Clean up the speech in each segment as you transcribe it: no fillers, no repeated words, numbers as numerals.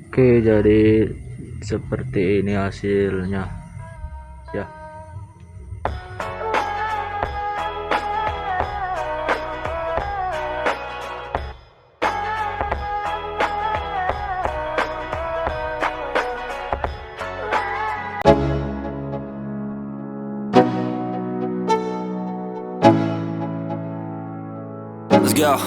Oke, jadi seperti ini hasilnya ya. Let's go.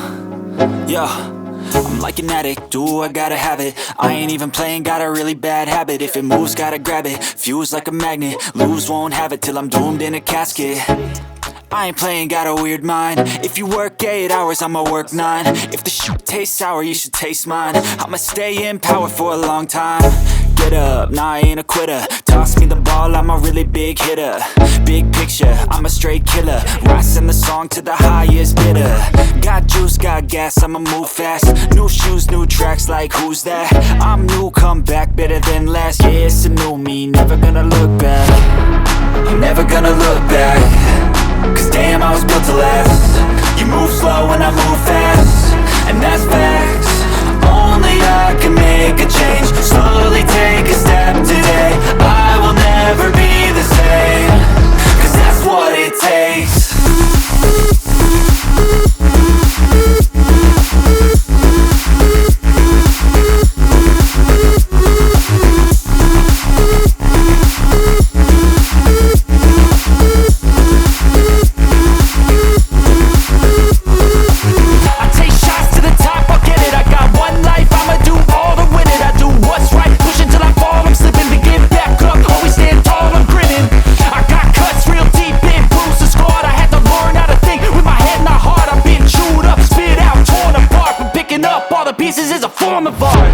Yo, I'm like an addict, do I gotta have it. I ain't even playing, got a really bad habit. If it moves, gotta grab it, fuse like a magnet. Lose, won't have it till I'm doomed in a casket. I ain't playing, got a weird mind. If you work 8 hours, I'ma work 9. If the shit tastes sour, you should taste mine. I'ma stay in power for a long time. Get up, nah, I ain't a quitter. Toss me the ball, I'm a really big hitter. Big picture, I'm a straight killer. Rising the song to the highest bidder. Got juice, got gas, I'ma move fast. New shoes, new tracks, like who's that? I'm new, come back, better than last. Yeah, it's a new me, never gonna look back. I'm never gonna look back. Cause damn, I was built to last. You move slow and I move fast, and that's facts. Only I can make a change. Slowly take a step today. I will never be the same. Cause that's what it takes. Pieces is a form of art.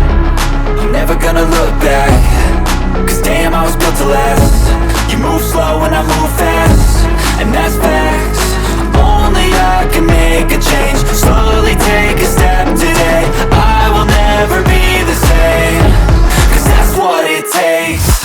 I'm never gonna look back. Cause damn, I was built to last. You move slow and I move fast, and that's facts. Only I can make a change. Slowly take a step today. I will never be the same. Cause that's what it takes.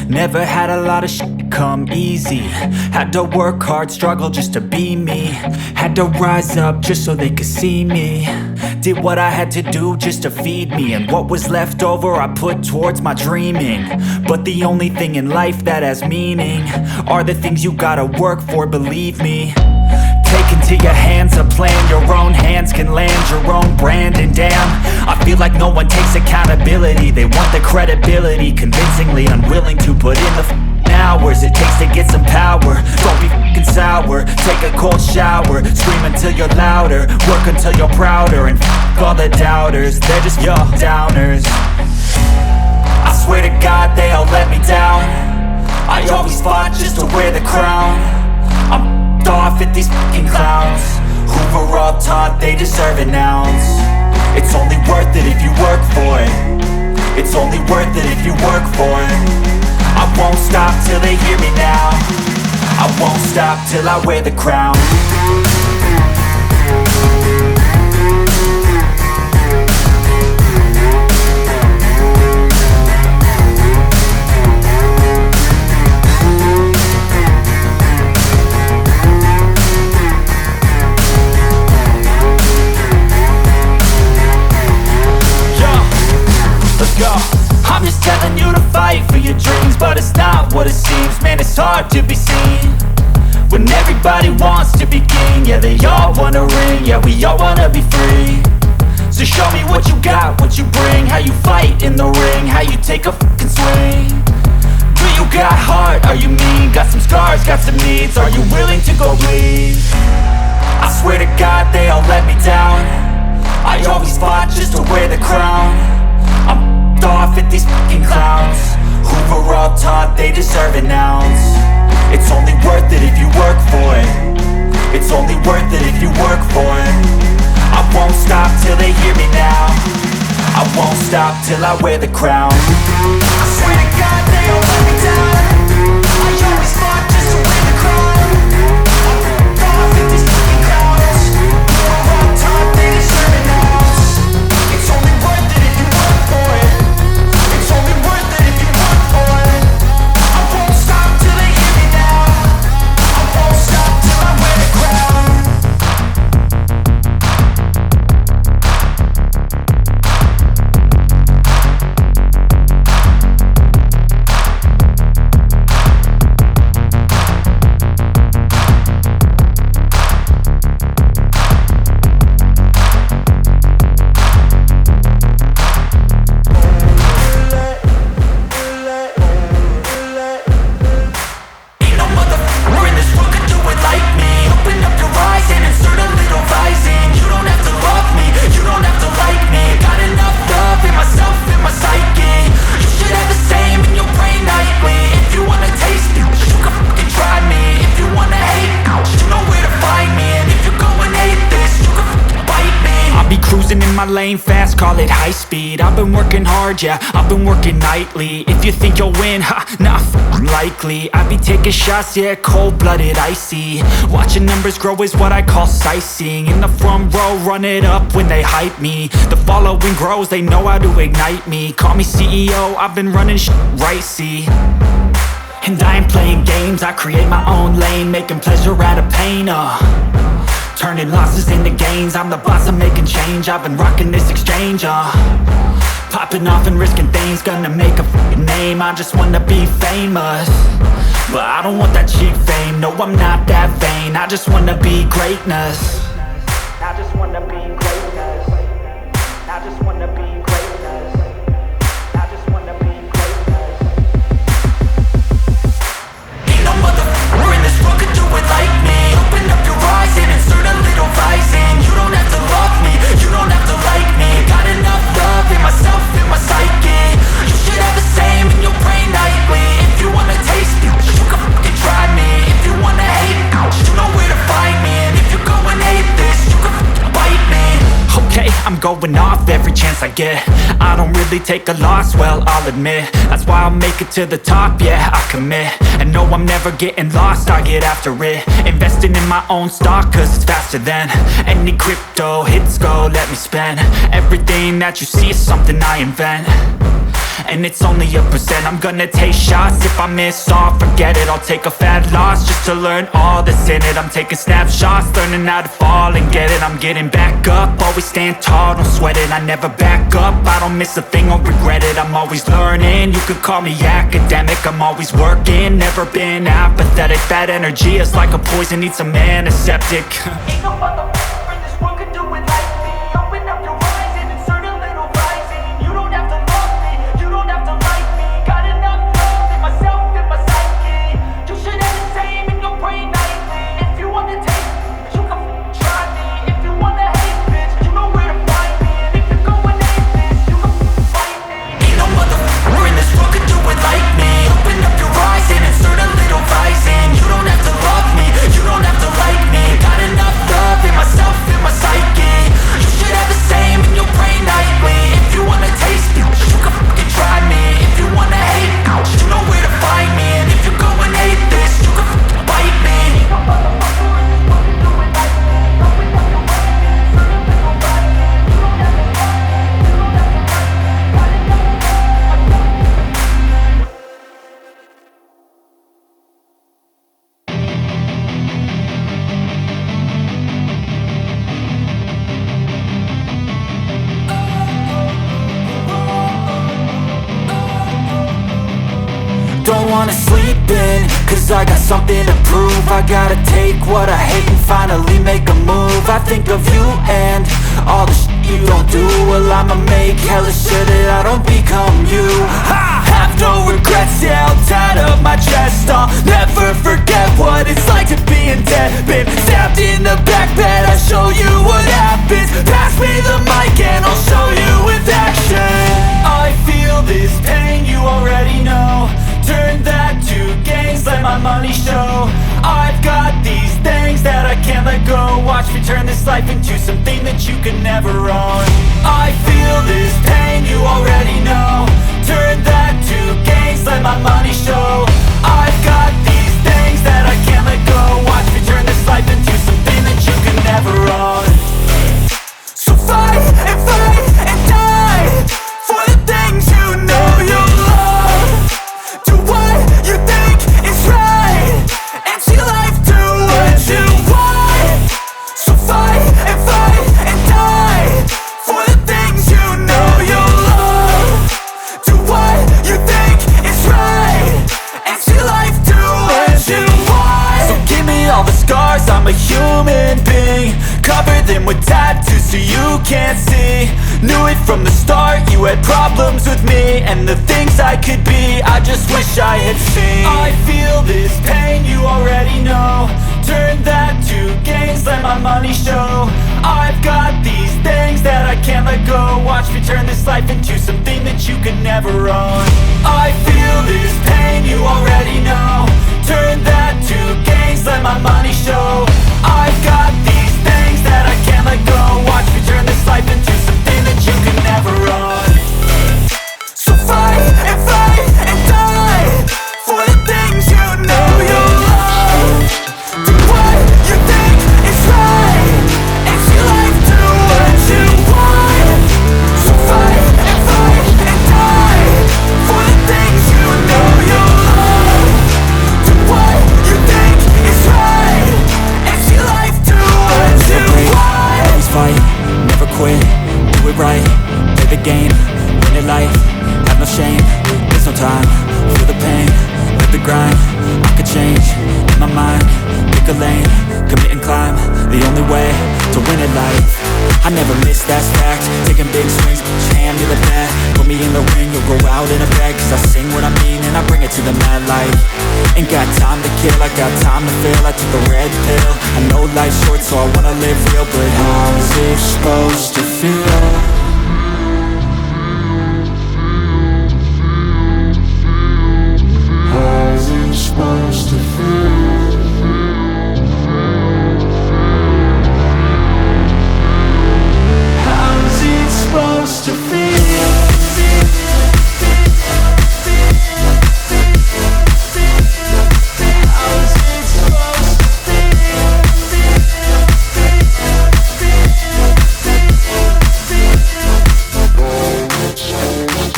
Never had a lot of shit come easy. Had to work hard, struggle just to be me. Had to rise up just so they could see me. Did what I had to do just to feed me, and what was left over I put towards my dreaming. But the only thing in life that has meaning are the things you gotta work for, believe me. Take into your hands a plan, your own hands can land your own brand. And damn, I feel like no one takes accountability. They want the credibility, convincingly unwilling to put in the hours it takes to get some power. Don't be f***ing sour, take a cold shower. Scream until you're louder, work until you're prouder. And f*** all the doubters, they're just your downers. I swear to God they all let me down. I always fought just to wear the crown. I'm off at these fucking clowns who were all taught they deserve an ounce. It's only worth it if you work for it. It's only worth it if you work for it. I won't stop till they hear me now. I won't stop till I wear the crown. I'm just telling you to fight for your dreams, but it's not what it seems. Man, it's hard to be seen when everybody wants to be king. Yeah, they all wanna ring, yeah, we all wanna be free. So show me what you got, what you bring, how you fight in the ring, how you take a fucking swing. Do you got heart, are you mean? Got some scars, got some needs, are you willing to go bleed? I swear to God they all let me down. I stop till I wear the crown. I swear to God they all let me down. I always fought just to win the crown. I'm ripped off at these fucking crowds. We're on top, they deserve it now. It's only worth it if you work for it. It's only worth it if you work for it. I won't stop till they hear me now. I won't stop till I wear the crown. Lane fast, call it high speed. I've been working hard, yeah, I've been working nightly. If you think you'll win, ha, not likely. I be taking shots, yeah, cold-blooded, icy. Watching numbers grow is what I call sightseeing. In the front row, run it up when they hype me. The following grows, they know how to ignite me. Call me CEO, I've been running right, see. And I ain't playing games, I create my own lane, making pleasure out of pain, turning losses into gains. I'm the boss, I'm making change. I've been rocking this exchange, popping off and risking things. Gonna make a f***ing name. I just wanna be famous, but I don't want that cheap fame. No, I'm not that vain. I just wanna be greatness. I just wanna be greatness. I just wanna be greatness. I just wanna be greatness. Ain't no motherfucker in this world could do it like me. Open up your eyes and insert a little rising. You don't have to love me, you don't have to like me. Got enough love in myself, in my psyche. You should have the same in your brain nightly. If you wanna taste me, you can fucking try me. If you wanna hate, you know where to find me. And if you go and hate this, you can fucking bite me. Okay, I'm going off every chance I get. I don't really take a loss, well, I'll admit. That's why I'll make it to the top, yeah, I commit. And no, I'm never getting lost, I get after it. Investing in my own stock, cause it's faster than any crypto hits go, let me spend. Everything that you see is something I invent, and it's only a percent. I'm gonna take shots, if I miss all, forget it. I'll take a fat loss just to learn all that's in it. I'm taking snapshots, learning how to fall and get it. I'm getting back up, always stand tall, don't sweat it. I never back up, I don't miss a thing or regret it. I'm always learning, you could call me academic. I'm always working, never been apathetic. That energy is like a poison, needs some antiseptic. Ain't no motherfucker in this world could do it like me. Open up your eyes and insert a little rising. You don't have to love me, you don't have to like me. Got enough love in myself, in my psyche. You should have the same in your brain nightly. If you wanna taste me, you can try me. If you wanna hate, bitch, you know where to find me. And if you go and hate this, you can fight me. Ain't no motherfucker in this world could do it like me. Open up your eyes and insert a little rising. You don't have to love me, you don't have to like me. Got enough love in myself, in my psyche. You should have the same in your brain nightly. If you wanna taste me, you can fucking try me. If you wanna hate, you know where to find me. And if you go and hate this, you can fucking bite me. No motherfucker in this world can do it like me. Open up your eyes and insert a little rising. You don't have to love me, you don't have to like me. Got enough love. Don't wanna sleep in, cause I got something to prove. I gotta take what I hate and finally make a move. I think of you and all the shit you don't do. Well, I'ma make hella sure that I don't become you. I have no regrets, yeah, I'll tie up my chest. I'll never forget what it's like to be in debt. Been stabbed in the back bed, I'll show you what happens. Pass me the mic and I'll show you with action. I feel this pain, you already know. Turn that to gains, let my money show. I've got these things that I can't let go. Watch me turn this life into something that you can never own. I feel this pain, you already know. Turn that to gains, let my money show. I've got these things that I can't let go. Watch me turn this life into something that you can never own. So fight and die for the things you know you love. Do what you think is right and see life do what you want. So fight and die for the things you know you love. Do what you think is right and see life do what you want. So give me all the scars, I'm a human being. Cover them with tattoos so you can't see. Knew it from the start, you had problems with me and the things I could be, I just wish I had seen. I feel this pain, you already know. Turn that to gains, let my money show. I've got these things that I can't let go. Watch me turn this life into something that you can never own. I feel this pain, you already know. Turn that to gains, let my money show. I've got these things that I can't let go. Watch me turn this life into something that you can never own. So fight and die for the things you know you love. Do what you think is right and see life do what you want. So fight and die for the things you know you love. Do what you think is right and see life do what you want. Always fight, never quit, do it right. Play the game, win it life, have no shame. There's no time, feel the pain, live the grind. I could change, in my mind, pick a lane, commit and climb. The only way to win at life. I never miss, that's fact. Taking big swings, put your hand to the bat. Put me in the ring, you'll go out in a bag. Cause I sing what I mean and I bring it to the mad light. Ain't got time to kill, I got time to feel. I took the red pill, I know life's short so I wanna live real. But how's it supposed to feel? How's it supposed to feel? How's it supposed to feel? How's it supposed to feel?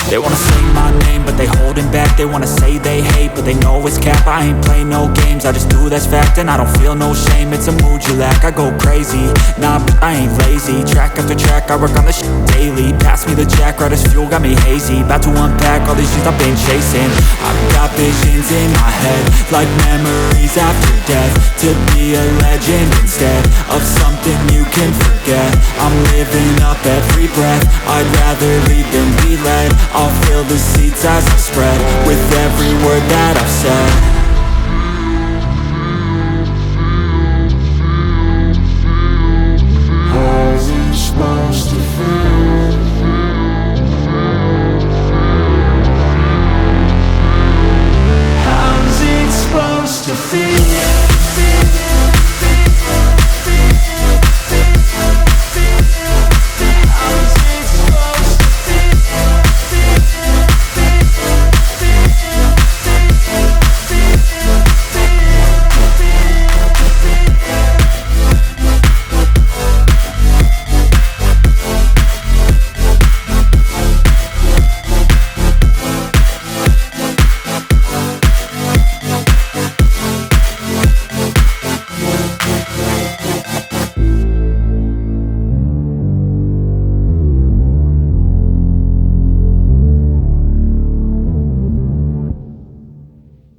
They wanna say my name, but they holding back. They wanna say they hate, but they know it's cap. I ain't play no games, I just do that's fact. And I don't feel no shame, it's a mood you lack. I go crazy, nah, but I ain't lazy. Track after track, I work on this shit daily. Pass me the jack, right as fuel, got me hazy. About to unpack all these things I've been chasing. I've got visions in my head, like memories after death. To be a legend instead of something you can forget. I'm living up every breath, I'd rather lead than be led. I'll fill the seats as I spread with every word that I've said.